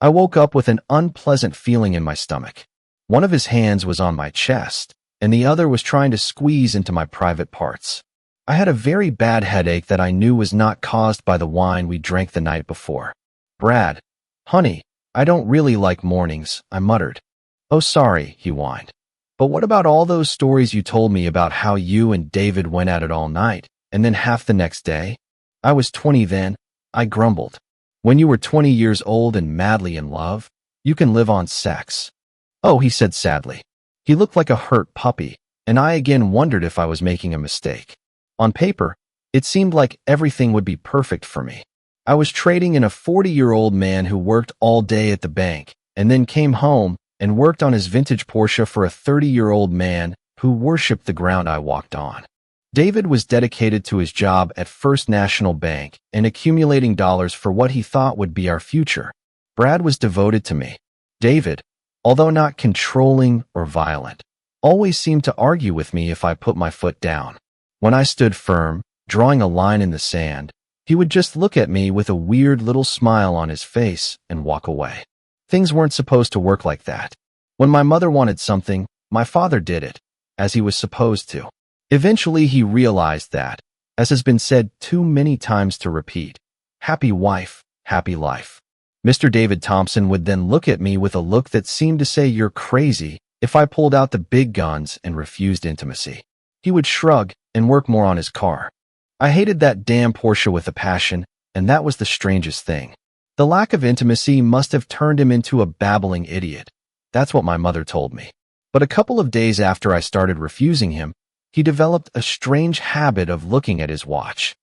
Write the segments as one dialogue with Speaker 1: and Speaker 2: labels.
Speaker 1: I woke up with an unpleasant feeling in my stomach. One of his hands was on my chest, and the other was trying to squeeze into my private parts. I had a very bad headache that I knew was not caused by the wine we drank the night before. "Brad, honey, I don't really like mornings," I muttered. "Oh, sorry," he whined. "But what about all those stories you told me about how you and David went at it all night, and then half the next day?" "I was 20 then," I grumbled. "When you were 20 years old and madly in love, you can live on sex." "Oh," he said sadly. He looked like a hurt puppy, and I again wondered if I was making a mistake. On paper, it seemed like everything would be perfect for me. I was trading in a 40-year-old man who worked all day at the bank and then came home and worked on his vintage Porsche for a 30-year-old man who worshipped the ground I walked on. David was dedicated to his job at First National Bank and accumulating dollars for what he thought would be our future. Brad was devoted to me. David, although not controlling or violent, always seemed to argue with me if I put my foot down. When I stood firm, drawing a line in the sand, he would just look at me with a weird little smile on his face and walk away. Things weren't supposed to work like that. When my mother wanted something, my father did it, as he was supposed to. Eventually, he realized that, as has been said too many times to repeat, happy wife, happy life. Mr. David Thompson would then look at me with a look that seemed to say, "You're crazy," if I pulled out the big guns and refused intimacy. He would shrug and work more on his car. I hated that damn Porsche with a passion, and that was the strangest thing. The lack of intimacy must have turned him into a babbling idiot. That's what my mother told me. But a couple of days after I started refusing him, he developed a strange habit of looking at his watch.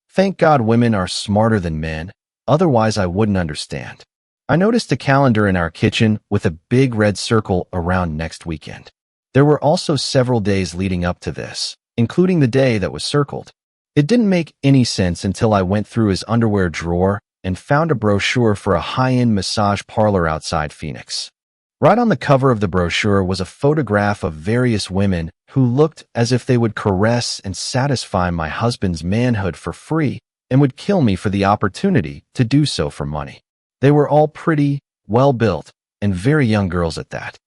Speaker 1: Thank God women are smarter than men, otherwise I wouldn't understand. I noticed a calendar in our kitchen with a big red circle around next weekend. There were also several days leading up to this, including the day that was circled. It didn't make any sense until I went through his underwear drawer and found a brochure for a high-end massage parlor outside Phoenix. Right on the cover of the brochure was a photograph of various women who looked as if they would caress and satisfy my husband's manhood for free and would kill me for the opportunity to do so for money. They were all pretty, well-built, and very young girls at that.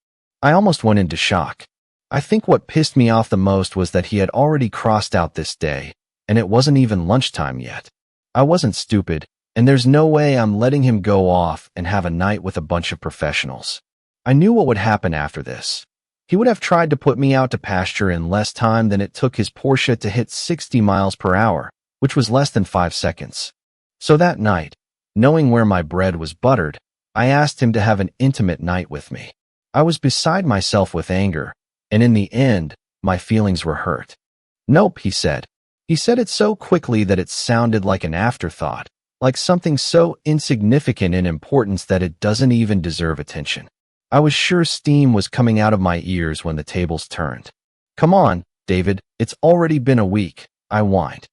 Speaker 1: I almost went into shock. I think what pissed me off the most was that he had already crossed out this day, and it wasn't even lunchtime yet. I wasn't stupid, and there's no way I'm letting him go off and have a night with a bunch of professionals. I knew what would happen after this. He would have tried to put me out to pasture in less time than it took his Porsche to hit 60 miles per hour, which was less than 5 seconds. So that night, knowing where my bread was buttered, I asked him to have an intimate night with me. I was beside myself with anger, and in the end, my feelings were hurt. "Nope," he said. He said it so quickly that it sounded like an afterthought, like something so insignificant in importance that it doesn't even deserve attention. I was sure steam was coming out of my ears when the tables turned. "Come on, David, it's already been a week," I whined.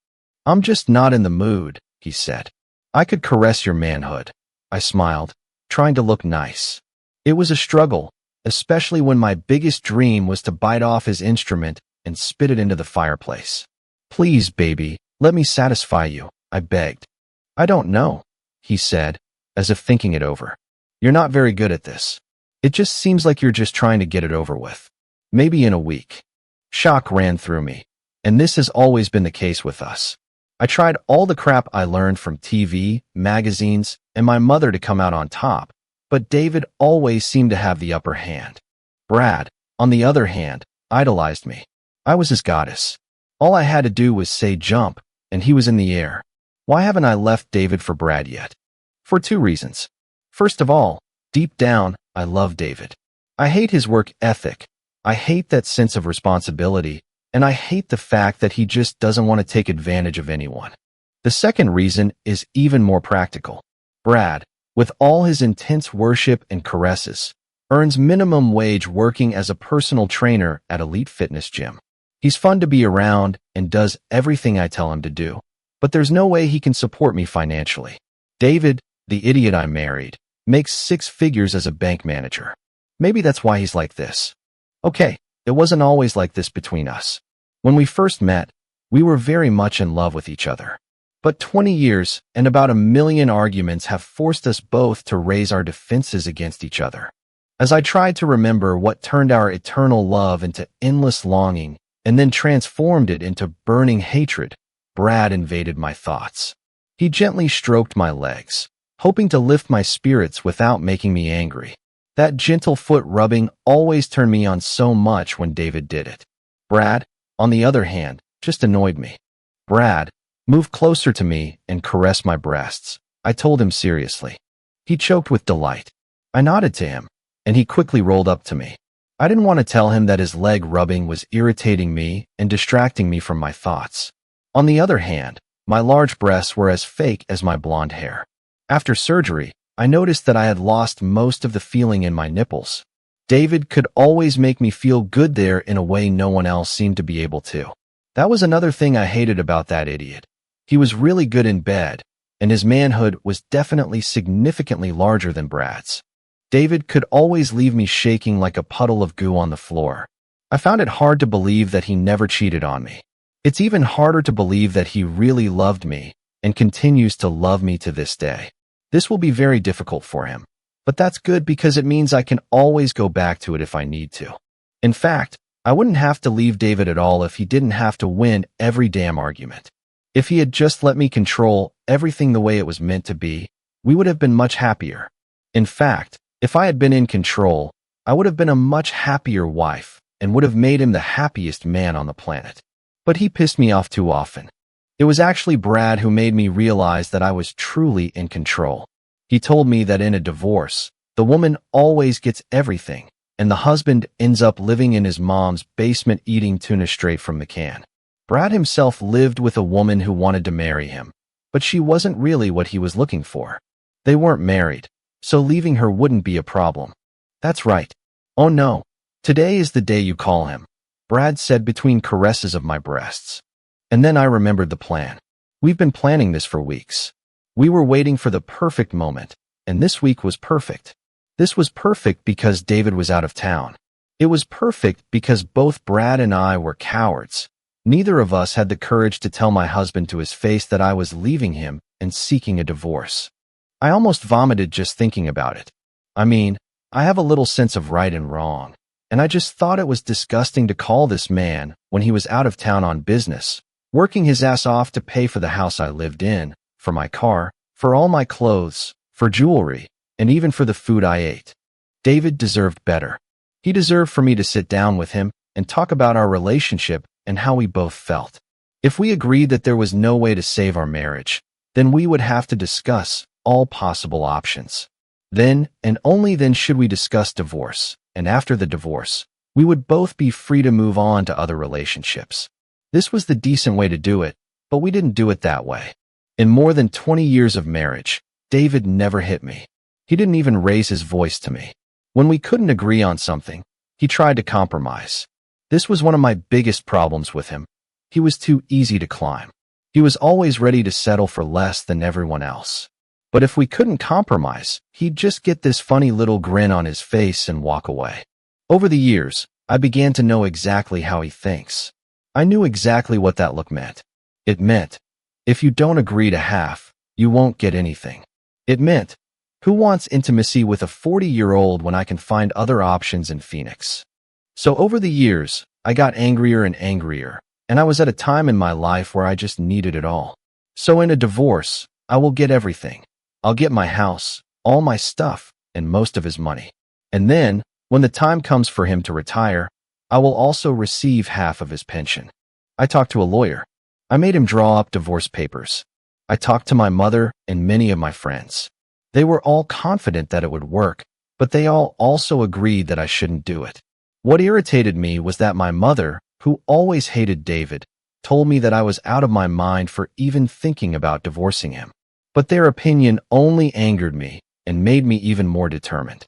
Speaker 1: "I'm just not in the mood," he said. "I could caress your manhood," I smiled, trying to look nice. It was a struggle, especially when my biggest dream was to bite off his instrument and spit it into the fireplace. "Please, baby, let me satisfy you," I begged. "I don't know," he said, as if thinking it over. "You're not very good at this. It just seems like you're just trying to get it over with. Maybe in a week." Shock ran through me, and this has always been the case with us. I tried all the crap I learned from TV, magazines, and my mother to come out on top, but David always seemed to have the upper hand. Brad, on the other hand, idolized me. I was his goddess. All I had to do was say jump, and he was in the air. Why haven't I left David for Brad yet? For 2 reasons. First of all, deep down, I love David. I hate his work ethic. I hate that sense of responsibility, and I hate the fact that he just doesn't want to take advantage of anyone. The second reason is even more practical. Brad, with all his intense worship and caresses, earns minimum wage working as a personal trainer at elite fitness gym. He's fun to be around and does everything I tell him to do, but there's no way he can support me financially. David, the idiot I married, makes 6 figures as a bank manager. Maybe that's why he's like this. Okay, it wasn't always like this between us. When we first met, we were very much in love with each other. But 20 years and about a million arguments have forced us both to raise our defenses against each other. As I tried to remember what turned our eternal love into endless longing and then transformed it into burning hatred, Brad invaded my thoughts. He gently stroked my legs, hoping to lift my spirits without making me angry. That gentle foot rubbing always turned me on so much when David did it. Brad, on the other hand, just annoyed me. Brad, move closer to me and caress my breasts, I told him seriously. He choked with delight. I nodded to him, and he quickly rolled up to me. I didn't want to tell him that his leg rubbing was irritating me and distracting me from my thoughts. On the other hand, my large breasts were as fake as my blonde hair. After surgery, I noticed that I had lost most of the feeling in my nipples. David could always make me feel good there in a way no one else seemed to be able to. That was another thing I hated about that idiot. He was really good in bed, and his manhood was definitely significantly larger than Brad's. David could always leave me shaking like a puddle of goo on the floor. I found it hard to believe that he never cheated on me. It's even harder to believe that he really loved me and continues to love me to this day. This will be very difficult for him, but that's good because it means I can always go back to it if I need to. In fact, I wouldn't have to leave David at all if he didn't have to win every damn argument. If he had just let me control everything the way it was meant to be, we would have been much happier. In fact, if I had been in control, I would have been a much happier wife and would have made him the happiest man on the planet. But he pissed me off too often. It was actually Brad who made me realize that I was truly in control. He told me that in a divorce, the woman always gets everything, and the husband ends up living in his mom's basement eating tuna straight from the can. Brad himself lived with a woman who wanted to marry him, but she wasn't really what he was looking for. They weren't married, so leaving her wouldn't be a problem. That's right. Oh no, today is the day you call him, Brad said between caresses of my breasts. And then I remembered the plan. We've been planning this for weeks. We were waiting for the perfect moment, and this week was perfect. This was perfect because David was out of town. It was perfect because both Brad and I were cowards. Neither of us had the courage to tell my husband to his face that I was leaving him and seeking a divorce. I almost vomited just thinking about it. I mean, I have a little sense of right and wrong, and I just thought it was disgusting to call this man when he was out of town on business, working his ass off to pay for the house I lived in, for my car, for all my clothes, for jewelry, and even for the food I ate. David deserved better. He deserved for me to sit down with him and talk about our relationship and how we both felt. If we agreed that there was no way to save our marriage, then we would have to discuss all possible options. Then, and only then, should we discuss divorce, and after the divorce, we would both be free to move on to other relationships. This was the decent way to do it, but we didn't do it that way. In more than 20 years of marriage, David never hit me. He didn't even raise his voice to me. When we couldn't agree on something, he tried to compromise. This was one of my biggest problems with him. He was too easy to climb. He was always ready to settle for less than everyone else. But if we couldn't compromise, he'd just get this funny little grin on his face and walk away. Over the years, I began to know exactly how he thinks. I knew exactly what that look meant. It meant, if you don't agree to half, you won't get anything. It meant, who wants intimacy with a 40-year-old when I can find other options in Phoenix? So over the years, I got angrier and angrier, and I was at a time in my life where I just needed it all. So in a divorce, I will get everything. I'll get my house, all my stuff, and most of his money. And then, when the time comes for him to retire, I will also receive half of his pension. I talked to a lawyer. I made him draw up divorce papers. I talked to my mother and many of my friends. They were all confident that it would work, but they all also agreed that I shouldn't do it. What irritated me was that my mother, who always hated David, told me that I was out of my mind for even thinking about divorcing him. But their opinion only angered me and made me even more determined.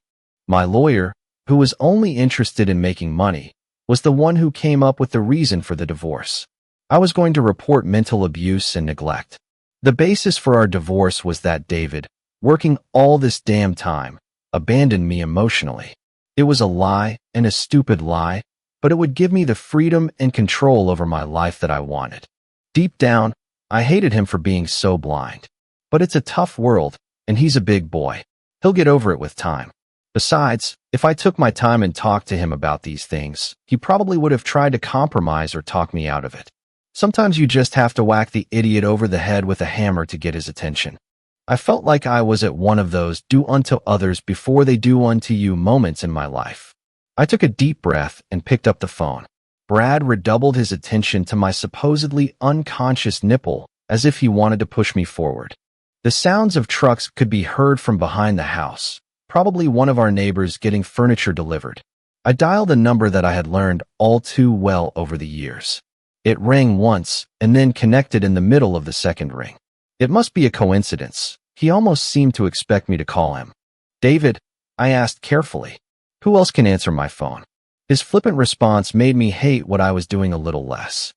Speaker 1: My lawyer, who was only interested in making money, was the one who came up with the reason for the divorce. I was going to report mental abuse and neglect. The basis for our divorce was that David, working all this damn time, abandoned me emotionally. It was a lie, and a stupid lie, but it would give me the freedom and control over my life that I wanted. Deep down, I hated him for being so blind. But it's a tough world, and he's a big boy. He'll get over it with time. Besides, if I took my time and talked to him about these things, he probably would have tried to compromise or talk me out of it. Sometimes you just have to whack the idiot over the head with a hammer to get his attention. I felt like I was at one of those do unto others before they do unto you moments in my life. I took a deep breath and picked up the phone. Brad redoubled his attention to my supposedly unconscious nipple as if he wanted to push me forward. The sounds of trucks could be heard from behind the house, probably one of our neighbors getting furniture delivered. I dialed a number that I had learned all too well over the years. It rang once and then connected in the middle of the second ring. It must be a coincidence. He almost seemed to expect me to call him. "David," I asked carefully. "Who else can answer my phone?" His flippant response made me hate what I was doing a little less.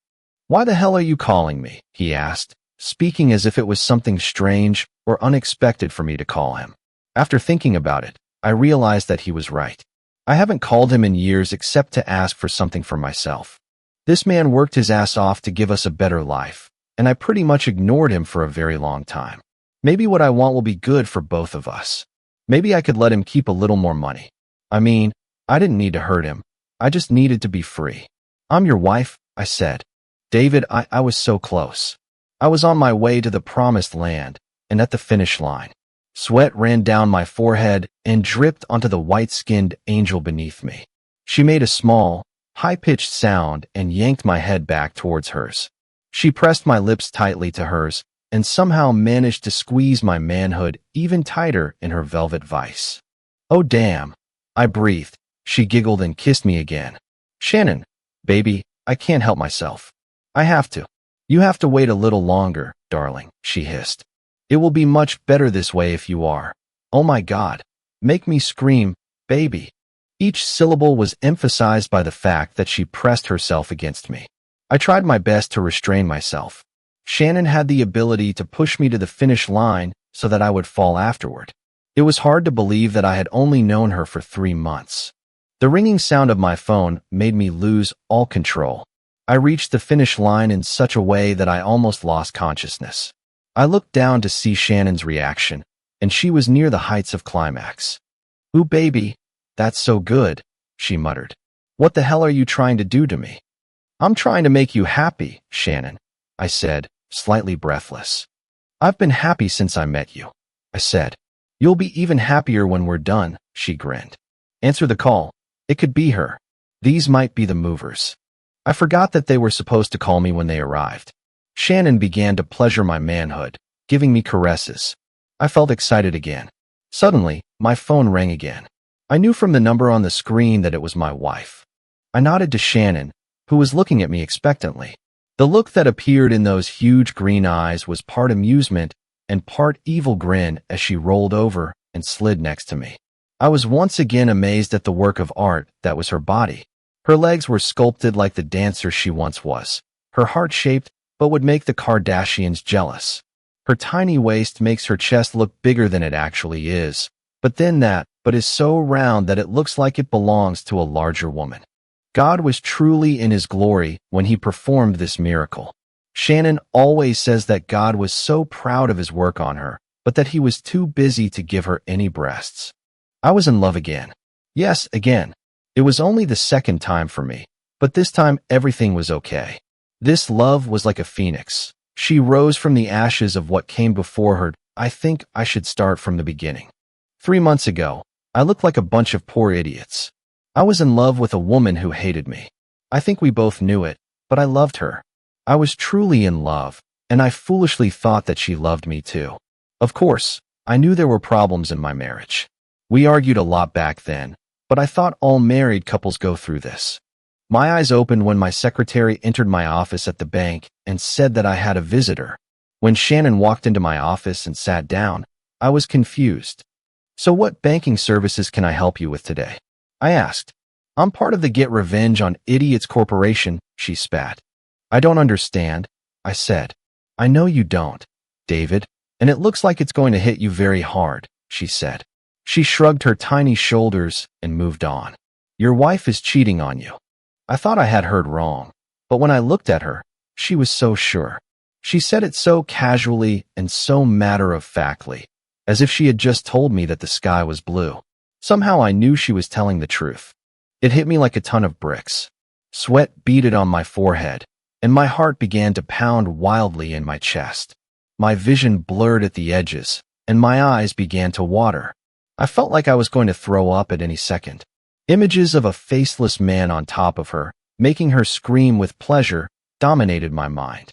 Speaker 1: "Why the hell are you calling me?" he asked, speaking as if it was something strange or unexpected for me to call him. After thinking about it, I realized that he was right. I haven't called him in years except to ask for something for myself. This man worked his ass off to give us a better life, and I pretty much ignored him for a very long time. Maybe what I want will be good for both of us. Maybe I could let him keep a little more money. I mean, I didn't need to hurt him. I just needed to be free. "I'm your wife," I said. "David, I was so close. I was on my way to the promised land, and at the finish line. Sweat ran down my forehead and dripped onto the white-skinned angel beneath me. She made a small, high-pitched sound and yanked my head back towards hers. She pressed my lips tightly to hers and somehow managed to squeeze my manhood even tighter in her velvet vice. "Oh, damn," I breathed. She giggled and kissed me again. "Shannon, baby, I can't help myself. I have to." "You have to wait a little longer, darling," she hissed. "It will be much better this way if you are. Oh my God. Make me scream, baby." Each syllable was emphasized by the fact that she pressed herself against me. I tried my best to restrain myself. Shannon had the ability to push me to the finish line so that I would fall afterward. It was hard to believe that I had only known her for 3 months. The ringing sound of my phone made me lose all control. I reached the finish line in such a way that I almost lost consciousness. I looked down to see Shannon's reaction, and she was near the heights of climax. "Ooh, baby, that's so good," she muttered. "What the hell are you trying to do to me?" "I'm trying to make you happy, Shannon," I said, slightly breathless. "I've been happy since I met you," I said. "You'll be even happier when we're done," she grinned. "Answer the call. It could be her. These might be the movers." I forgot that they were supposed to call me when they arrived. Shannon began to pleasure my manhood, giving me caresses. I felt excited again. Suddenly, my phone rang again. I knew from the number on the screen that it was my wife. I nodded to Shannon, who was looking at me expectantly. The look that appeared in those huge green eyes was part amusement and part evil grin as she rolled over and slid next to me. I was once again amazed at the work of art that was her body. Her legs were sculpted like the dancer she once was. Her heart-shaped, but would make the Kardashians jealous. Her tiny waist makes her chest look bigger than it actually is, but is so round that it looks like it belongs to a larger woman. God was truly in his glory when he performed this miracle. Shannon always says that God was so proud of his work on her, but that he was too busy to give her any breasts. I was in love again. Yes, again. It was only the second time for me, but this time everything was okay. This love was like a phoenix. She rose from the ashes of what came before her. I think I should start from the beginning. 3 months ago, I looked like a bunch of poor idiots. I was in love with a woman who hated me. I think we both knew it, but I loved her. I was truly in love, and I foolishly thought that she loved me too. Of course, I knew there were problems in my marriage. We argued a lot back then, but I thought all married couples go through this. My eyes opened when my secretary entered my office at the bank and said that I had a visitor. When Shannon walked into my office and sat down, I was confused. "So what banking services can I help you with today?" I asked. "I'm part of the Get Revenge on Idiots Corporation," she spat. "I don't understand," I said. "I know you don't, David, and it looks like it's going to hit you very hard," she said. She shrugged her tiny shoulders and moved on. "Your wife is cheating on you." I thought I had heard wrong, but when I looked at her, she was so sure. She said it so casually and so matter-of-factly, as if she had just told me that the sky was blue. Somehow I knew she was telling the truth. It hit me like a ton of bricks. Sweat beaded on my forehead, and my heart began to pound wildly in my chest. My vision blurred at the edges, and my eyes began to water. I felt like I was going to throw up at any second. Images of a faceless man on top of her, making her scream with pleasure, dominated my mind.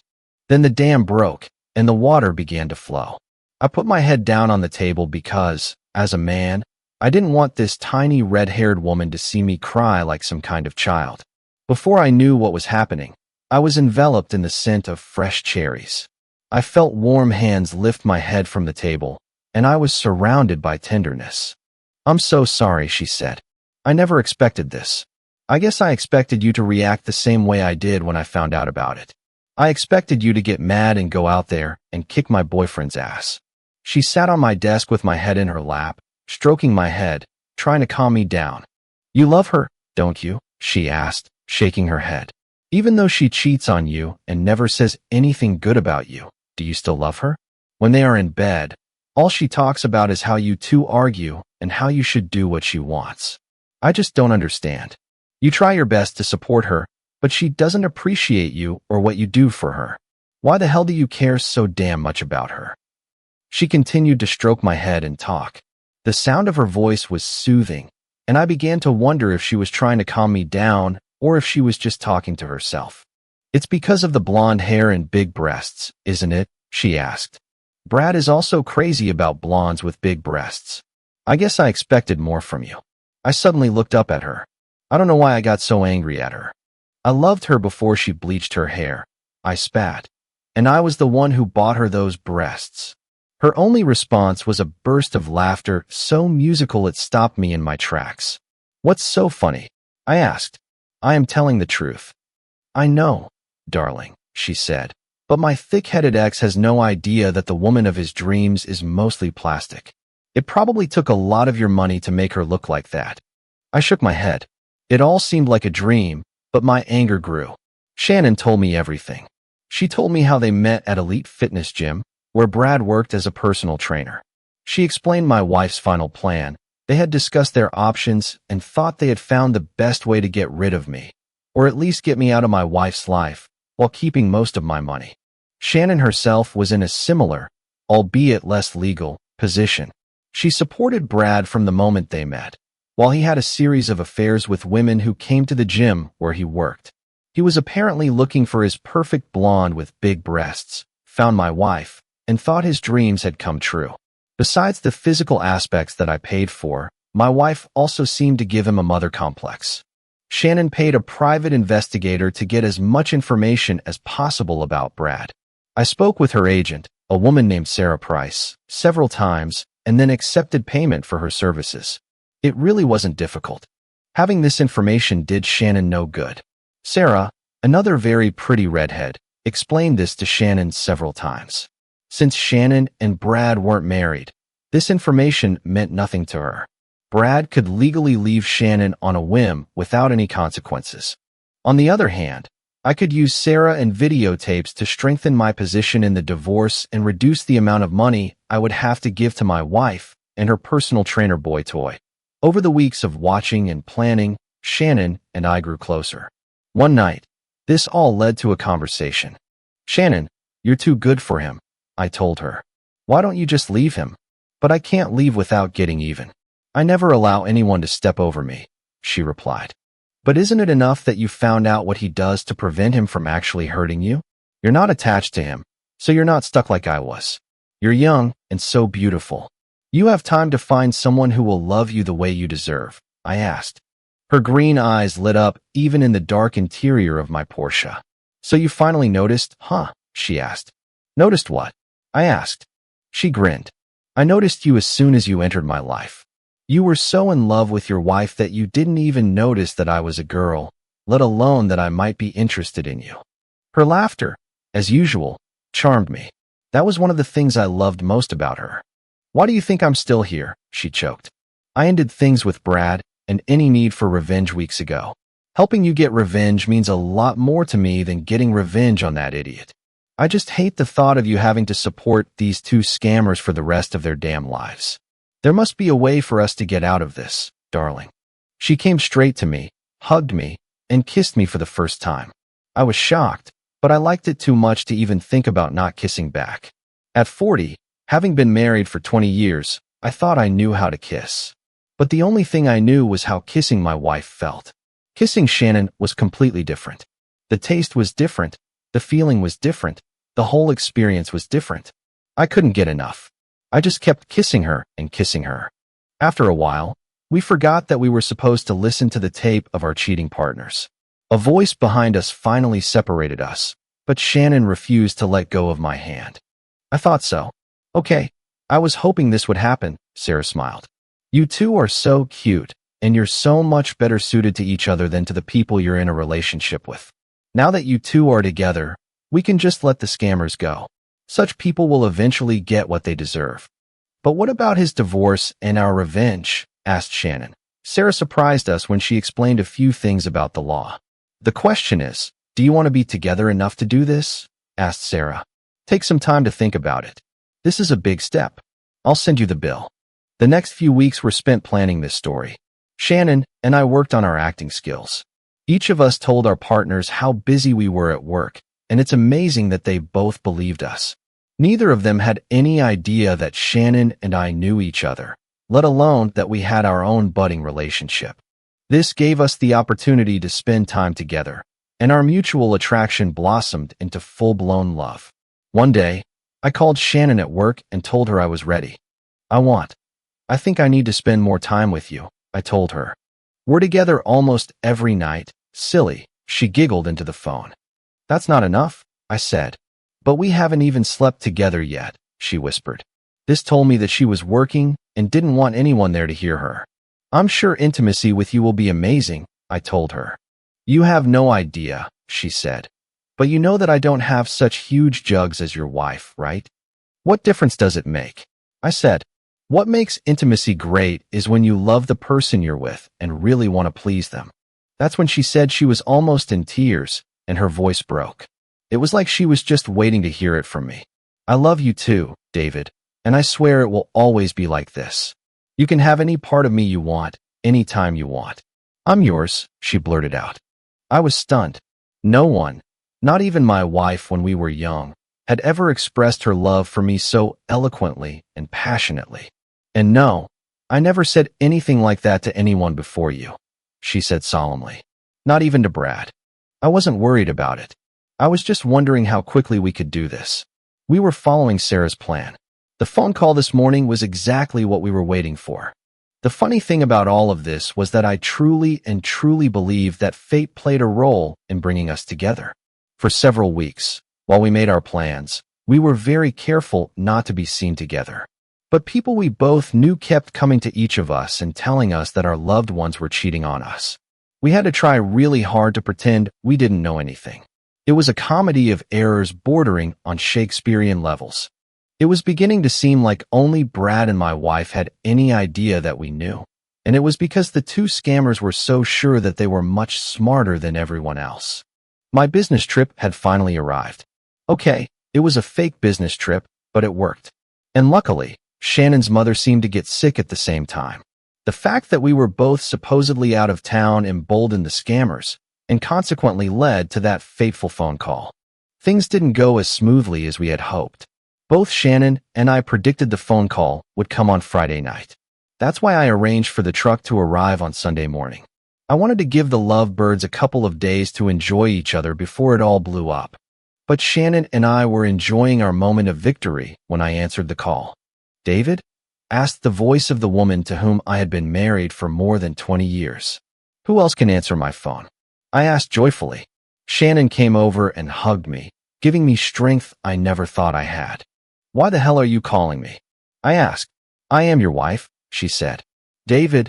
Speaker 1: Then the dam broke, and the water began to flow. I put my head down on the table because, as a man, I didn't want this tiny red-haired woman to see me cry like some kind of child. Before I knew what was happening, I was enveloped in the scent of fresh cherries. I felt warm hands lift my head from the table, and I was surrounded by tenderness. "I'm so sorry," she said. "I never expected this. I guess I expected you to react the same way I did when I found out about it. I expected you to get mad and go out there and kick my boyfriend's ass." She sat on my desk with my head in her lap, stroking my head, trying to calm me down. "You love her, don't you?" she asked, shaking her head. "Even though she cheats on you and never says anything good about you, do you still love her? When they are in bed, all she talks about is how you two argue and how you should do what she wants. I just don't understand. You try your best to support her, but she doesn't appreciate you or what you do for her. Why the hell do you care so damn much about her?" She continued to stroke my head and talk. The sound of her voice was soothing, and I began to wonder if she was trying to calm me down or if she was just talking to herself. "It's because of the blonde hair and big breasts, isn't it?" she asked. "Brad is also crazy about blondes with big breasts. I guess I expected more from you." I suddenly looked up at her. I don't know why I got so angry at her. I loved her before she bleached her hair. I spat. And I was the one who bought her those breasts. Her only response was a burst of laughter so musical it stopped me in my tracks. "What's so funny?" I asked. "I am telling the truth." "I know, darling," she said, "but my thick-headed ex has no idea that the woman of his dreams is mostly plastic. It probably took a lot of your money to make her look like that." I shook my head. It all seemed like a dream, but my anger grew. Shannon told me everything. She told me how they met at Elite Fitness Gym, where Brad worked as a personal trainer. She explained my wife's final plan. They had discussed their options and thought they had found the best way to get rid of me, or at least get me out of my wife's life, while keeping most of my money. Shannon herself was in a similar, albeit less legal, position. She supported Brad from the moment they met, while he had a series of affairs with women who came to the gym where he worked. He was apparently looking for his perfect blonde with big breasts, found my wife, and thought his dreams had come true. Besides the physical aspects that I paid for, my wife also seemed to give him a mother complex. Shannon paid a private investigator to get as much information as possible about Brad. I spoke with her agent, a woman named Sarah Price, several times, and then accepted payment for her services. It really wasn't difficult. Having this information did Shannon no good. Sarah, another very pretty redhead, explained this to Shannon several times. Since Shannon and Brad weren't married, this information meant nothing to her. Brad could legally leave Shannon on a whim without any consequences. On the other hand, I could use Sarah and videotapes to strengthen my position in the divorce and reduce the amount of money I would have to give to my wife and her personal trainer boy toy. Over the weeks of watching and planning, Shannon and I grew closer. One night, this all led to a conversation. "Shannon, you're too good for him," I told her. "Why don't you just leave him?" "But I can't leave without getting even. I never allow anyone to step over me," she replied. "But isn't it enough that you found out what he does to prevent him from actually hurting you? You're not attached to him, so you're not stuck like I was. You're young and so beautiful. You have time to find someone who will love you the way you deserve," I asked. Her green eyes lit up even in the dark interior of my Porsche. "So you finally noticed, huh?" she asked. "Noticed what?" I asked. She grinned. "I noticed you as soon as you entered my life. You were so in love with your wife that you didn't even notice that I was a girl, let alone that I might be interested in you." Her laughter, as usual, charmed me. That was one of the things I loved most about her. "Why do you think I'm still here?" she choked. "I ended things with Brad and any need for revenge weeks ago. Helping you get revenge means a lot more to me than getting revenge on that idiot." I just hate the thought of you having to support these two scammers for the rest of their damn lives. There must be a way for us to get out of this, darling." She came straight to me, hugged me, and kissed me for the first time. I was shocked, but I liked it too much to even think about not kissing back. At 40, having been married for 20 years, I thought I knew how to kiss. But the only thing I knew was how kissing my wife felt. Kissing Shannon was completely different. The taste was different, the feeling was different, the whole experience was different. I couldn't get enough. I just kept kissing her and kissing her. After a while, we forgot that we were supposed to listen to the tape of our cheating partners. A voice behind us finally separated us, but Shannon refused to let go of my hand. I thought so. "Okay, I was hoping this would happen," Sarah smiled. "You two are so cute, and you're so much better suited to each other than to the people you're in a relationship with. Now that you two are together, we can just let the scammers go. Such people will eventually get what they deserve." "But what about his divorce and our revenge?" asked Shannon. Sarah surprised us when she explained a few things about the law. "The question is, do you want to be together enough to do this?" asked Sarah. "Take some time to think about it. This is a big step. I'll send you the bill." The next few weeks were spent planning this story. Shannon and I worked on our acting skills. Each of us told our partners how busy we were at work, and it's amazing that they both believed us. Neither of them had any idea that Shannon and I knew each other, let alone that we had our own budding relationship. This gave us the opportunity to spend time together, and our mutual attraction blossomed into full-blown love. One day, I called Shannon at work and told her I was ready. I think I need to spend more time with you," I told her. "We're together almost every night." "Silly," she giggled into the phone. "That's not enough," I said. "But we haven't even slept together yet," she whispered. This told me that she was working and didn't want anyone there to hear her. "I'm sure intimacy with you will be amazing," I told her. "You have no idea," she said. "But you know that I don't have such huge jugs as your wife, right?" "What difference does it make?" I said. "What makes intimacy great is when you love the person you're with and really want to please them." That's when she said she was almost in tears, and her voice broke. It was like she was just waiting to hear it from me. "I love you too, David, and I swear it will always be like this. You can have any part of me you want, anytime you want." "I'm yours," she blurted out. I was stunned. No one, not even my wife when we were young, had ever expressed her love for me so eloquently and passionately. "And no, I never said anything like that to anyone before you," she said solemnly. "Not even to Brad. I wasn't worried about it. I was just wondering how quickly we could do this." We were following Sarah's plan. The phone call this morning was exactly what we were waiting for. The funny thing about all of this was that I truly believed that fate played a role in bringing us together. For several weeks, while we made our plans, we were very careful not to be seen together. But people we both knew kept coming to each of us and telling us that our loved ones were cheating on us. We had to try really hard to pretend we didn't know anything. It was a comedy of errors bordering on Shakespearean levels. It was beginning to seem like only Brad and my wife had any idea that we knew. And it was because the two scammers were so sure that they were much smarter than everyone else. My business trip had finally arrived. Okay, it was a fake business trip, but it worked. And luckily, Shannon's mother seemed to get sick at the same time. The fact that we were both supposedly out of town emboldened the scammers, and consequently led to that fateful phone call. Things didn't go as smoothly as we had hoped. Both Shannon and I predicted the phone call would come on Friday night. That's why I arranged for the truck to arrive on Sunday morning. I wanted to give the lovebirds a couple of days to enjoy each other before it all blew up. But Shannon and I were enjoying our moment of victory when I answered the call. "David?" asked the voice of the woman to whom I had been married for more than 20 years. "Who else can answer my phone?" I asked joyfully. Shannon came over and hugged me, giving me strength I never thought I had. "Why the hell are you calling me?" I asked. "I am your wife," she said. "David,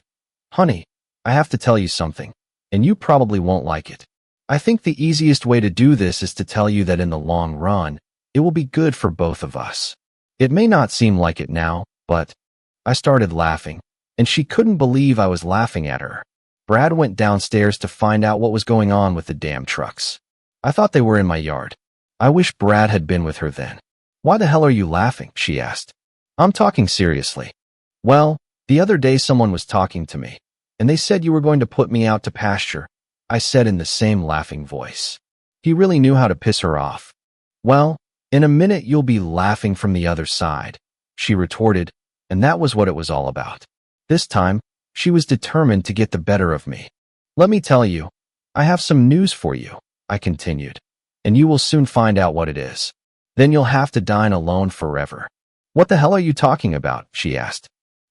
Speaker 1: honey, I have to tell you something, and you probably won't like it. I think the easiest way to do this is to tell you that in the long run, it will be good for both of us. It may not seem like it now, but—" I started laughing, and she couldn't believe I was laughing at her. Brad went downstairs to find out what was going on with the damn trucks. I thought they were in my yard. I wish Brad had been with her then. Why the hell are you laughing? She asked. I'm talking seriously. Well, the other day someone was talking to me, and they said you were going to put me out to pasture, I said in the same laughing voice. He really knew how to piss her off. Well, in a minute you'll be laughing from the other side, she retorted, and that was what it was all about. This time, she was determined to get the better of me. Let me tell you, I have some news for you, I continued, and you will soon find out what it is. Then you'll have to dine alone forever. What the hell are you talking about? She asked.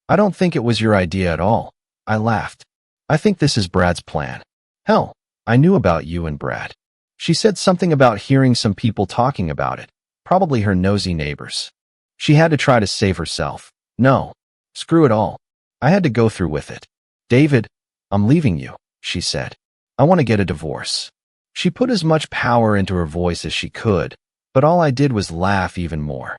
Speaker 1: I don't think it was your idea at all. I laughed. I think this is Brad's plan. Hell, I knew about you and Brad. She said something about hearing some people talking about it, probably her nosy neighbors. She had to try to save herself. No, screw it all. I had to go through with it. David, I'm leaving you, she said. I want to get a divorce. She put as much power into her voice as she could, but all I did was laugh even more.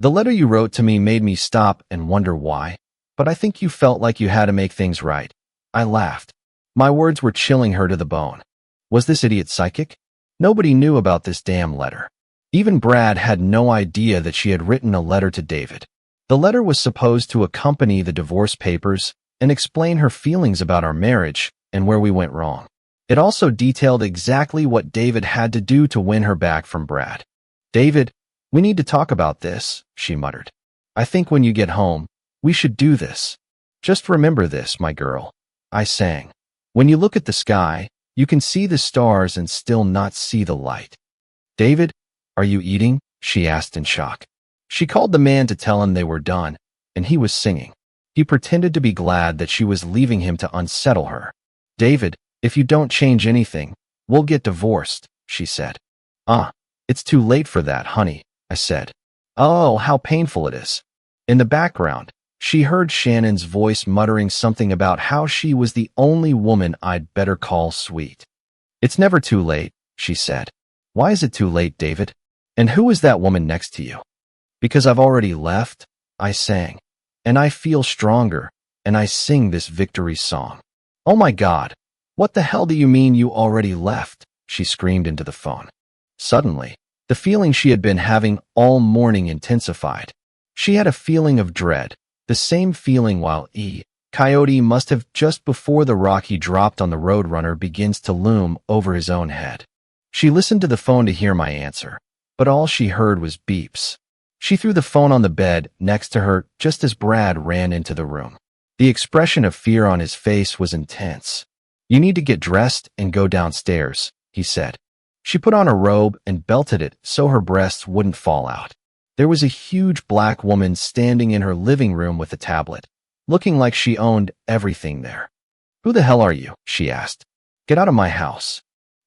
Speaker 1: The letter you wrote to me made me stop and wonder why, but I think you felt like you had to make things right. I laughed. My words were chilling her to the bone. Was this idiot psychic? Nobody knew about this damn letter. Even Brad had no idea that she had written a letter to David. The letter was supposed to accompany the divorce papers and explain her feelings about our marriage and where we went wrong. It also detailed exactly what David had to do to win her back from Brad. David, we need to talk about this, she muttered. I think when you get home, we should do this. Just remember this, my girl, I sang. When you look at the sky, you can see the stars and still not see the light. David, are you eating? She asked in shock. She called the man to tell him they were done, and he was singing. He pretended to be glad that she was leaving him to unsettle her. David, if you don't change anything, we'll get divorced, she said. It's too late for that, honey, I said. Oh, how painful it is. In the background, she heard Shannon's voice muttering something about how she was the only woman I'd better call sweet. It's never too late, she said. Why is it too late, David? And who is that woman next to you? Because I've already left, I sang. And I feel stronger, and I sing this victory song. Oh my God, what the hell do you mean you already left? She screamed into the phone. Suddenly, the feeling she had been having all morning intensified. She had a feeling of dread, the same feeling while Coyote must have just before the rock he dropped on the Roadrunner begins to loom over his own head. She listened to the phone to hear my answer, but all she heard was beeps. She threw the phone on the bed next to her just as Brad ran into the room. The expression of fear on his face was intense. You need to get dressed and go downstairs, he said. She put on a robe and belted it so her breasts wouldn't fall out. There was a huge black woman standing in her living room with a tablet, looking like she owned everything there. Who the hell are you? She asked. Get out of my house.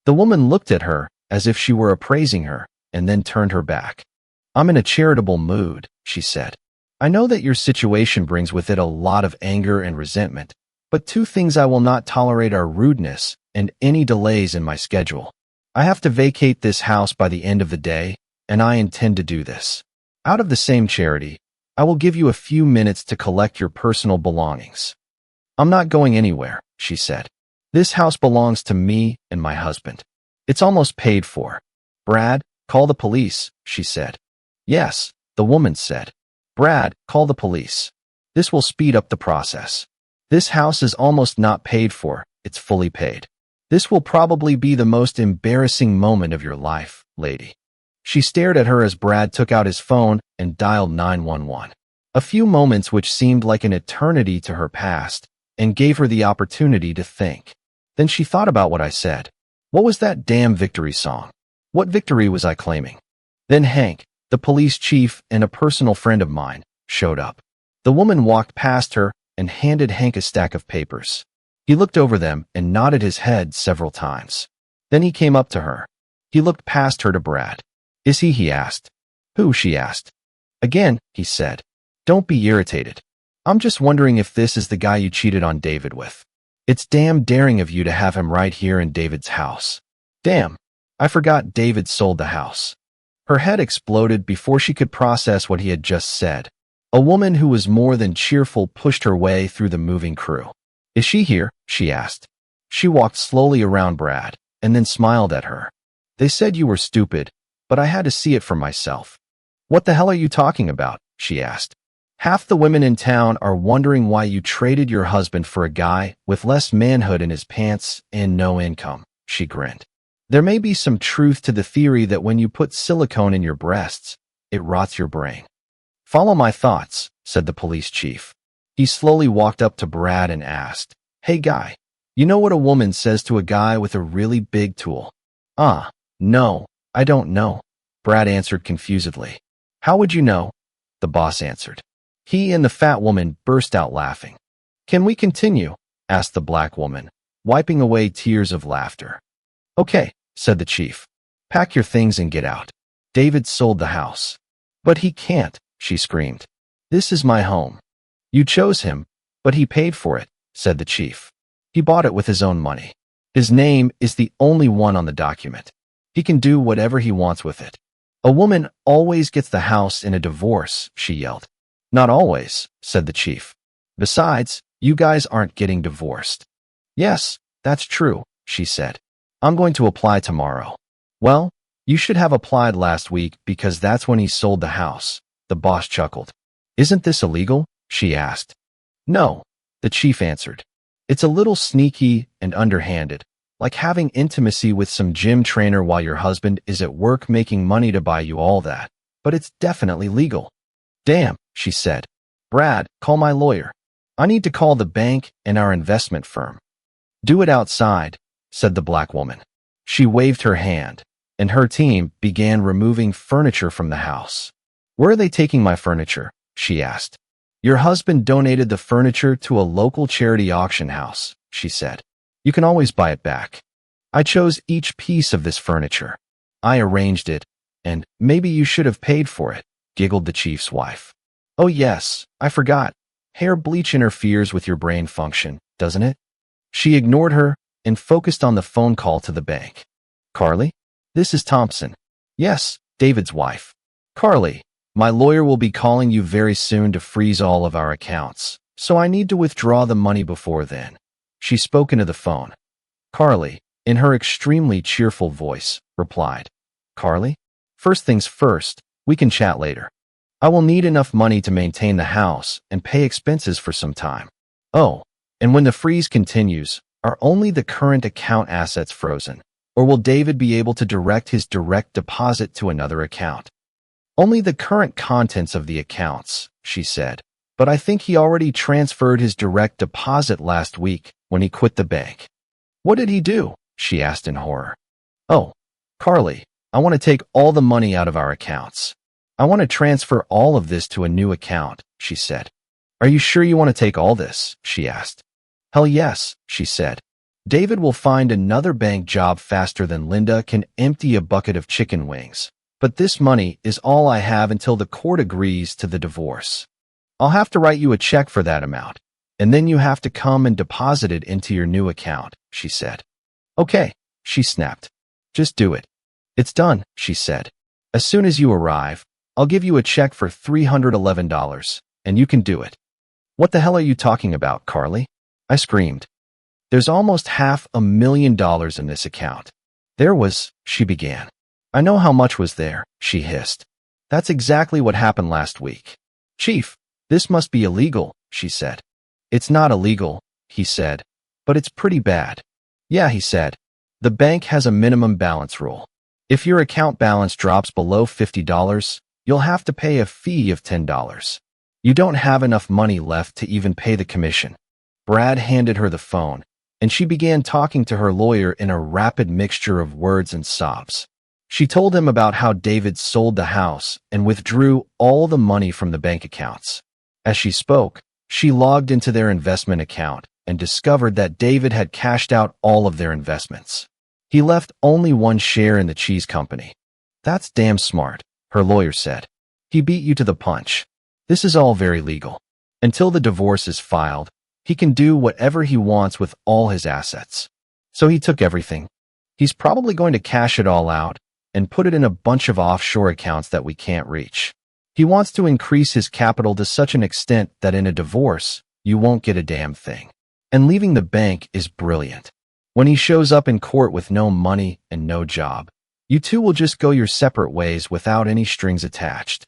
Speaker 1: The woman looked at her as if she were appraising her and then turned her back. I'm in a charitable mood, she said. I know that your situation brings with it a lot of anger and resentment, but two things I will not tolerate are rudeness and any delays in my schedule. I have to vacate this house by the end of the day, and I intend to do this. Out of the same charity, I will give you a few minutes to collect your personal belongings. I'm not going anywhere, she said. This house belongs to me and my husband. It's almost paid for. Brad, call the police, she said. Yes, the woman said. Brad, call the police. This will speed up the process. This house is almost not paid for, it's fully paid. This will probably be the most embarrassing moment of your life, lady. She stared at her as Brad took out his phone and dialed 911. A few moments which seemed like an eternity to her passed and gave her the opportunity to think. Then she thought about what I said. What was that damn victory song? What victory was I claiming? Then Hank, the police chief and a personal friend of mine, showed up. The woman walked past her and handed Hank a stack of papers. He looked over them and nodded his head several times. Then he came up to her. He looked past her to Brad. Is he asked. Who, she asked. Again, he said. Don't be irritated. I'm just wondering if this is the guy you cheated on David with. It's damn daring of you to have him right here in David's house. Damn, I forgot David sold the house. Her head exploded before she could process what he had just said. A woman who was more than cheerful pushed her way through the moving crew. Is she here? She asked. She walked slowly around Brad and then smiled at her. They said you were stupid, but I had to see it for myself. What the hell are you talking about? She asked. Half the women in town are wondering why you traded your husband for a guy with less manhood in his pants and no income, she grinned. There may be some truth to the theory that when you put silicone in your breasts, it rots your brain. Follow my thoughts, said the police chief. He slowly walked up to Brad and asked, Hey guy, you know what a woman says to a guy with a really big tool? No, I don't know, Brad answered confusedly. How would you know? The boss answered. He and the fat woman burst out laughing. Can we continue? Asked the black woman, wiping away tears of laughter. Okay, said the chief. Pack your things and get out. David sold the house. But he can't, she screamed. This is my home. You chose him, but he paid for it, said the chief. He bought it with his own money. His name is the only one on the document. He can do whatever he wants with it. A woman always gets the house in a divorce, she yelled. Not always, said the chief. Besides, you guys aren't getting divorced. Yes, that's true, she said. I'm going to apply tomorrow. Well, you should have applied last week because that's when he sold the house, the boss chuckled. Isn't this illegal? She asked. No, the chief answered. It's a little sneaky and underhanded, like having intimacy with some gym trainer while your husband is at work making money to buy you all that, but it's definitely legal. Damn, she said. Brad, call my lawyer. I need to call the bank and our investment firm. Do it outside, said the black woman. She waved her hand, and her team began removing furniture from the house. Where are they taking my furniture? She asked. Your husband donated the furniture to a local charity auction house, she said. You can always buy it back. I chose each piece of this furniture. I arranged it, and maybe you should have paid for it, giggled the chief's wife. Oh yes, I forgot. Hair bleach interferes with your brain function, doesn't it? She ignored her and focused on the phone call to the bank. Carly? This is Thompson. Yes, David's wife. Carly, my lawyer will be calling you very soon to freeze all of our accounts, so I need to withdraw the money before then. She spoke into the phone. Carly, in her extremely cheerful voice, replied. Carly? First things first, we can chat later. I will need enough money to maintain the house and pay expenses for some time. Oh, and when the freeze continues, are only the current account assets frozen, or will David be able to direct his direct deposit to another account? Only the current contents of the accounts, she said, but I think he already transferred his direct deposit last week when he quit the bank. What did he do? She asked in horror. Oh, Carly, I want to take all the money out of our accounts. I want to transfer all of this to a new account, she said. Are you sure you want to take all this? She asked. Hell yes, she said. David will find another bank job faster than Linda can empty a bucket of chicken wings. But this money is all I have until the court agrees to the divorce. I'll have to write you a check for that amount, and then you have to come and deposit it into your new account, she said. Okay, she snapped. Just do it. It's done, she said. As soon as you arrive, I'll give you a check for $311, and you can do it. What the hell are you talking about, Carly? I screamed. There's almost $500,000 in this account. There was, she began. I know how much was there, she hissed. That's exactly what happened last week. Chief, this must be illegal, she said. It's not illegal, he said, but it's pretty bad. Yeah, he said. The bank has a minimum balance rule. If your account balance drops below $50, you'll have to pay a fee of $10. You don't have enough money left to even pay the commission. Brad handed her the phone, and she began talking to her lawyer in a rapid mixture of words and sobs. She told him about how David sold the house and withdrew all the money from the bank accounts. As she spoke, she logged into their investment account and discovered that David had cashed out all of their investments. He left only one share in the cheese company. That's damn smart, her lawyer said. He beat you to the punch. This is all very legal. Until the divorce is filed, he can do whatever he wants with all his assets. So he took everything. He's probably going to cash it all out and put it in a bunch of offshore accounts that we can't reach. He wants to increase his capital to such an extent that in a divorce, you won't get a damn thing. And leaving the bank is brilliant. When he shows up in court with no money and no job, You two will just go your separate ways without any strings attached.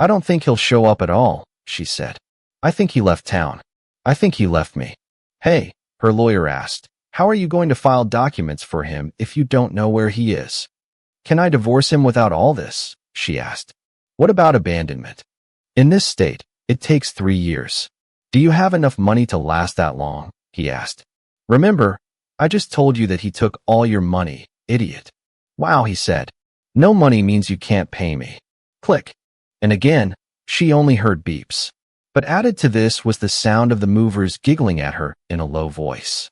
Speaker 1: I don't think he'll show up at all, she said. I think he left town. I think he left me. Hey, her lawyer asked, how are you going to file documents for him if you don't know where he is? Can I divorce him without all this? She asked. What about abandonment? In this state, it takes 3 years. Do you have enough money to last that long? He asked. Remember, I just told you that he took all your money, idiot. Wow, he said. No money means you can't pay me. Click. And again, she only heard beeps. But added to this was the sound of the movers giggling at her in a low voice.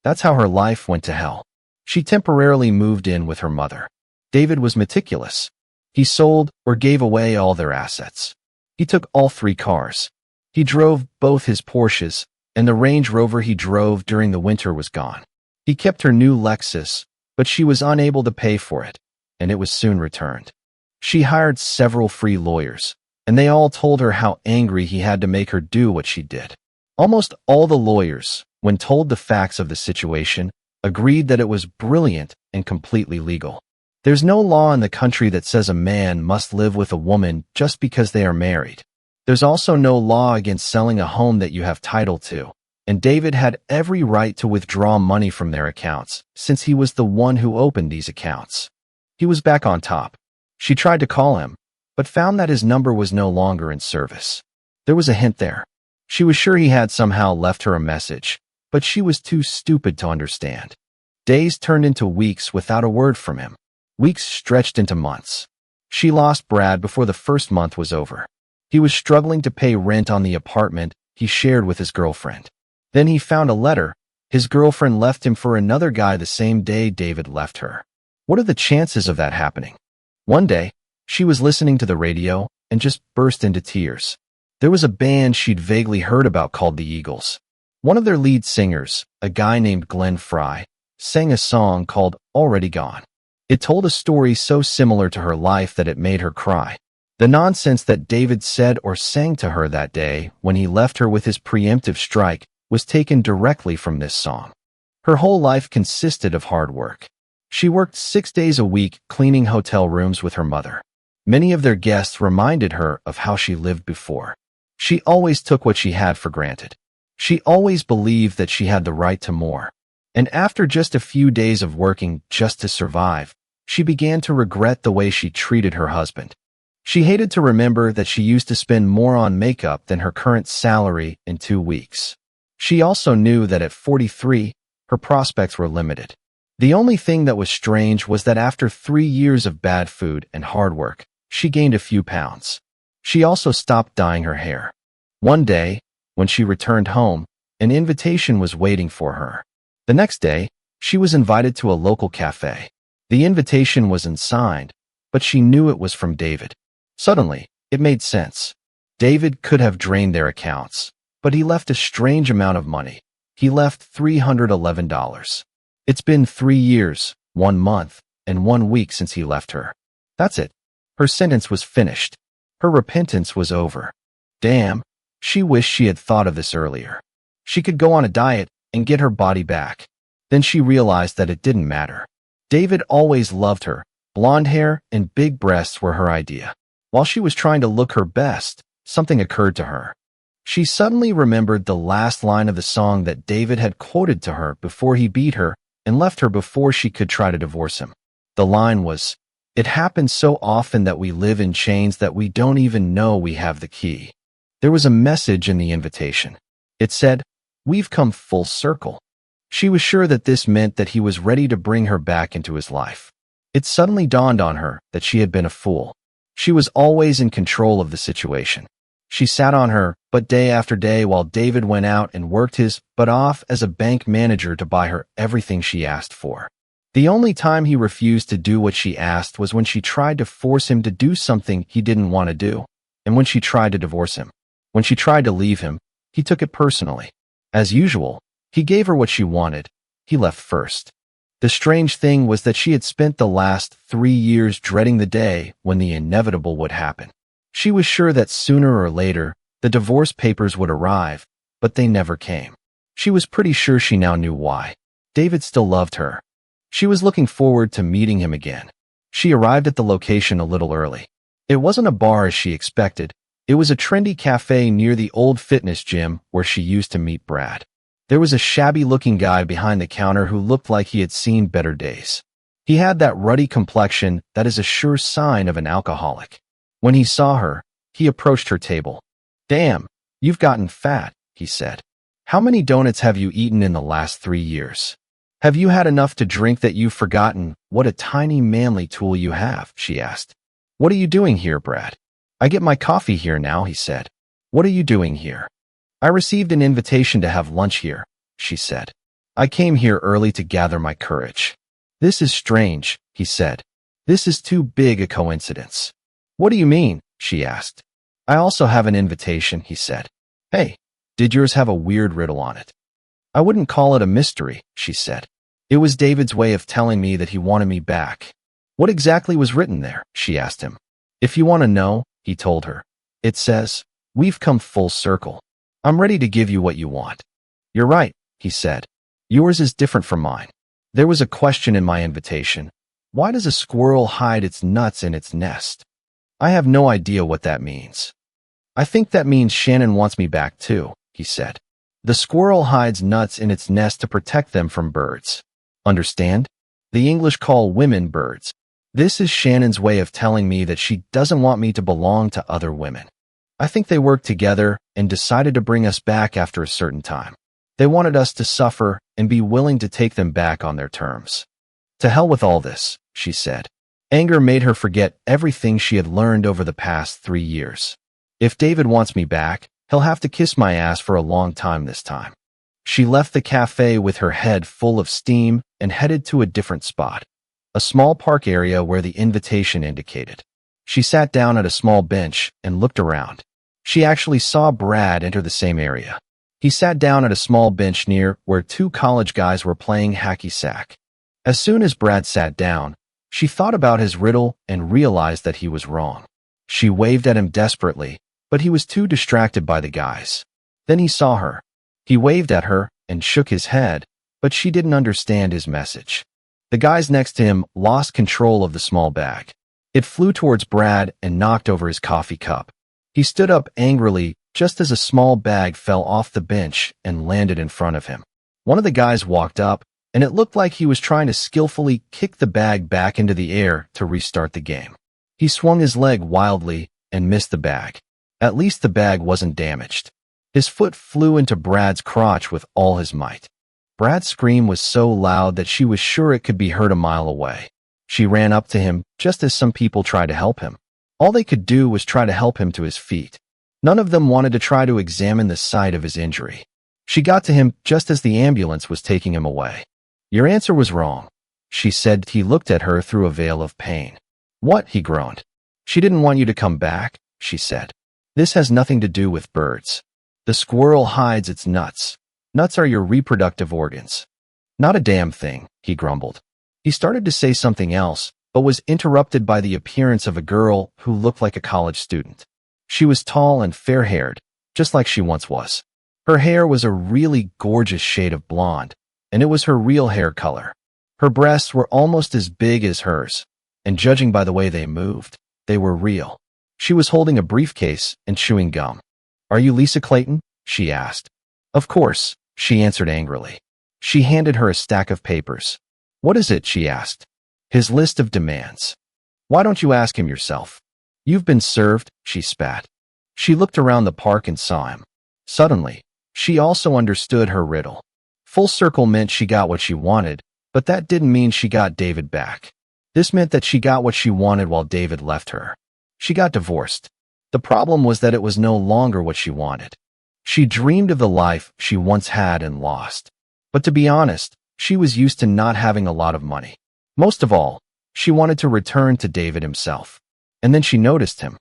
Speaker 1: That's how her life went to hell. She temporarily moved in with her mother. David was meticulous. He sold or gave away all their assets. He took all 3 cars. He drove both his Porsches, and the Range Rover he drove during the winter was gone. He kept her new Lexus, but she was unable to pay for it, and it was soon returned. She hired several free lawyers, and they all told her how angry he had to make her do what she did. Almost all the lawyers, when told the facts of the situation, agreed that it was brilliant and completely legal. There's no law in the country that says a man must live with a woman just because they are married. There's also no law against selling a home that you have title to, and David had every right to withdraw money from their accounts, since he was the one who opened these accounts. He was back on top. She tried to call him, but found that his number was no longer in service. There was a hint there. She was sure he had somehow left her a message, but she was too stupid to understand. Days turned into weeks without a word from him. Weeks stretched into months. She lost Brad before the first month was over. He was struggling to pay rent on the apartment he shared with his girlfriend. Then he found a letter. His girlfriend left him for another guy the same day David left her. What are the chances of that happening? One day, she was listening to the radio and just burst into tears. There was a band she'd vaguely heard about called the Eagles. One of their lead singers, a guy named Glenn Fry, sang a song called Already Gone. It told a story so similar to her life that it made her cry. The nonsense that David said or sang to her that day when he left her with his preemptive strike was taken directly from this song. Her whole life consisted of hard work. She worked 6 days a week cleaning hotel rooms with her mother. Many of their guests reminded her of how she lived before. She always took what she had for granted. She always believed that she had the right to more. And after just a few days of working just to survive, she began to regret the way she treated her husband. She hated to remember that she used to spend more on makeup than her current salary in 2 weeks. She also knew that at 43, her prospects were limited. The only thing that was strange was that after 3 years of bad food and hard work, she gained a few pounds. She also stopped dyeing her hair. One day, when she returned home, an invitation was waiting for her. The next day, she was invited to a local cafe. The invitation was unsigned, but she knew it was from David. Suddenly, it made sense. David could have drained their accounts, but he left a strange amount of money. He left $311. It's been 3 years, 1 month, and 1 week since he left her. That's it. Her sentence was finished. Her repentance was over. Damn, she wished she had thought of this earlier. She could go on a diet and get her body back. Then she realized that it didn't matter. David always loved her. Blonde hair and big breasts were her idea. While she was trying to look her best, something occurred to her. She suddenly remembered the last line of the song that David had quoted to her before he beat her and left her before she could try to divorce him. The line was, "It happens so often that we live in chains that we don't even know we have the key." There was a message in the invitation. It said, "We've come full circle." She was sure that this meant that he was ready to bring her back into his life. It suddenly dawned on her that she had been a fool. She was always in control of the situation. She sat on her butt day after day while David went out and worked his butt off as a bank manager to buy her everything she asked for. The only time he refused to do what she asked was when she tried to force him to do something he didn't want to do, and when she tried to divorce him. When she tried to leave him, he took it personally. As usual, he gave her what she wanted. He left first. The strange thing was that she had spent the last 3 years dreading the day when the inevitable would happen. She was sure that sooner or later, the divorce papers would arrive, but they never came. She was pretty sure she now knew why. David still loved her. She was looking forward to meeting him again. She arrived at the location a little early. It wasn't a bar as she expected. It was a trendy cafe near the old fitness gym where she used to meet Brad. There was a shabby-looking guy behind the counter who looked like he had seen better days. He had that ruddy complexion that is a sure sign of an alcoholic. When he saw her, he approached her table. "Damn, you've gotten fat," he said. "How many donuts have you eaten in the last 3 years? Have you had enough to drink that you've forgotten what a tiny manly tool you have?" she asked. "What are you doing here, Brad?" "I get my coffee here now," he said. "What are you doing here?" "I received an invitation to have lunch here," she said. "I came here early to gather my courage." "This is strange," he said. "This is too big a coincidence." "What do you mean?" she asked. "I also have an invitation," he said. "Hey, did yours have a weird riddle on it?" "I wouldn't call it a mystery," she said. "It was David's way of telling me that he wanted me back." "What exactly was written there?" she asked him. "If you want to know," he told her, "it says, 'We've come full circle. I'm ready to give you what you want.'" "You're right," he said. "Yours is different from mine. There was a question in my invitation. Why does a squirrel hide its nuts in its nest? I have no idea what that means." "I think that means Shannon wants me back too," he said. "The squirrel hides nuts in its nest to protect them from birds. Understand? The English call women birds. This is Shannon's way of telling me that she doesn't want me to belong to other women. I think they worked together and decided to bring us back after a certain time. They wanted us to suffer and be willing to take them back on their terms." "To hell with all this," she said. Anger made her forget everything she had learned over the past 3 years. "If David wants me back, he'll have to kiss my ass for a long time this time." She left the cafe with her head full of steam and headed to a different spot, a small park area where the invitation indicated. She sat down at a small bench and looked around. She actually saw Brad enter the same area. He sat down at a small bench near where 2 college guys were playing hacky sack. As soon as Brad sat down, she thought about his riddle and realized that he was wrong. She waved at him desperately, but he was too distracted by the guys. Then he saw her. He waved at her and shook his head, but she didn't understand his message. The guys next to him lost control of the small bag. It flew towards Brad and knocked over his coffee cup. He stood up angrily just as a small bag fell off the bench and landed in front of him. One of the guys walked up, and it looked like he was trying to skillfully kick the bag back into the air to restart the game. He swung his leg wildly and missed the bag. At least the bag wasn't damaged. His foot flew into Brad's crotch with all his might. Brad's scream was so loud that she was sure it could be heard a mile away. She ran up to him just as some people tried to help him. All they could do was try to help him to his feet. None of them wanted to try to examine the site of his injury. She got to him just as the ambulance was taking him away. "Your answer was wrong," she said. He looked at her through a veil of pain. "What?" he groaned. "She didn't want you to come back," she said. "This has nothing to do with birds. The squirrel hides its nuts. Nuts are your reproductive organs." "Not a damn thing," he grumbled. He started to say something else, but was interrupted by the appearance of a girl who looked like a college student. She was tall and fair-haired, just like she once was. Her hair was a really gorgeous shade of blonde, and it was her real hair color. Her breasts were almost as big as hers, and judging by the way they moved, they were real. She was holding a briefcase and chewing gum. "Are you Lisa Clayton?" she asked. "Of course," she answered angrily. She handed her a stack of papers. "What is it?" she asked. "His list of demands." "Why don't you ask him yourself?" "You've been served," she spat. She looked around the park and saw him. Suddenly, she also understood her riddle. Full circle meant she got what she wanted, but that didn't mean she got David back. This meant that she got what she wanted while David left her. She got divorced. The problem was that it was no longer what she wanted. She dreamed of the life she once had and lost. But to be honest, she was used to not having a lot of money. Most of all, she wanted to return to David himself. And then she noticed him.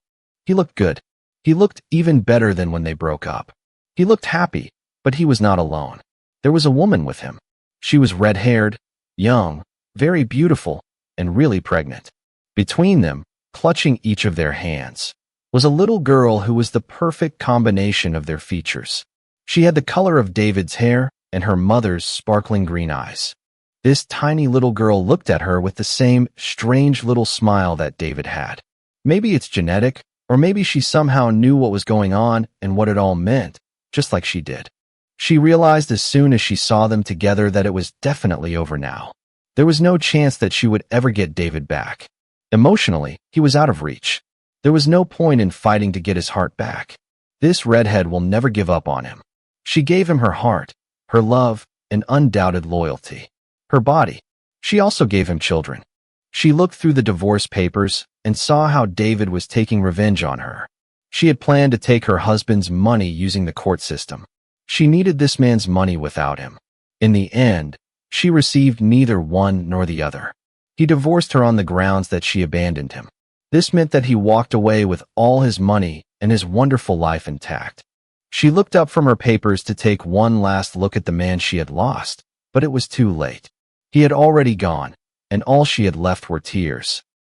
Speaker 1: He looked good. He looked even better than when they broke up. He looked happy, but he was not alone. There was a woman with him. She was red-haired, young, very beautiful, and really pregnant. Between them, clutching each of their hands, was a little girl who was the perfect combination of their features. She had the color of David's hair and her mother's sparkling green eyes. This tiny little girl looked at her with the same strange little smile that David had. Maybe it's genetic, or maybe she somehow knew what was going on and what it all meant, just like she did. She realized as soon as she saw them together that it was definitely over now. There was no chance that she would ever get David back. Emotionally, he was out of reach. There was no point in fighting to get his heart back. This redhead will never give up on him. She gave him her heart, her love, and undoubted loyalty. Her body. She also gave him children. She looked through the divorce papers and saw how David was taking revenge on her. She had planned to take her husband's money using the court system. She needed this man's money without him. In the end, she received neither one nor the other. He divorced her on the grounds that she abandoned him. This meant that he walked away with all his money and his wonderful life intact. She looked up from her papers to take one last look at the man she had lost, but it was too late. He had already gone, and all she had left were tears.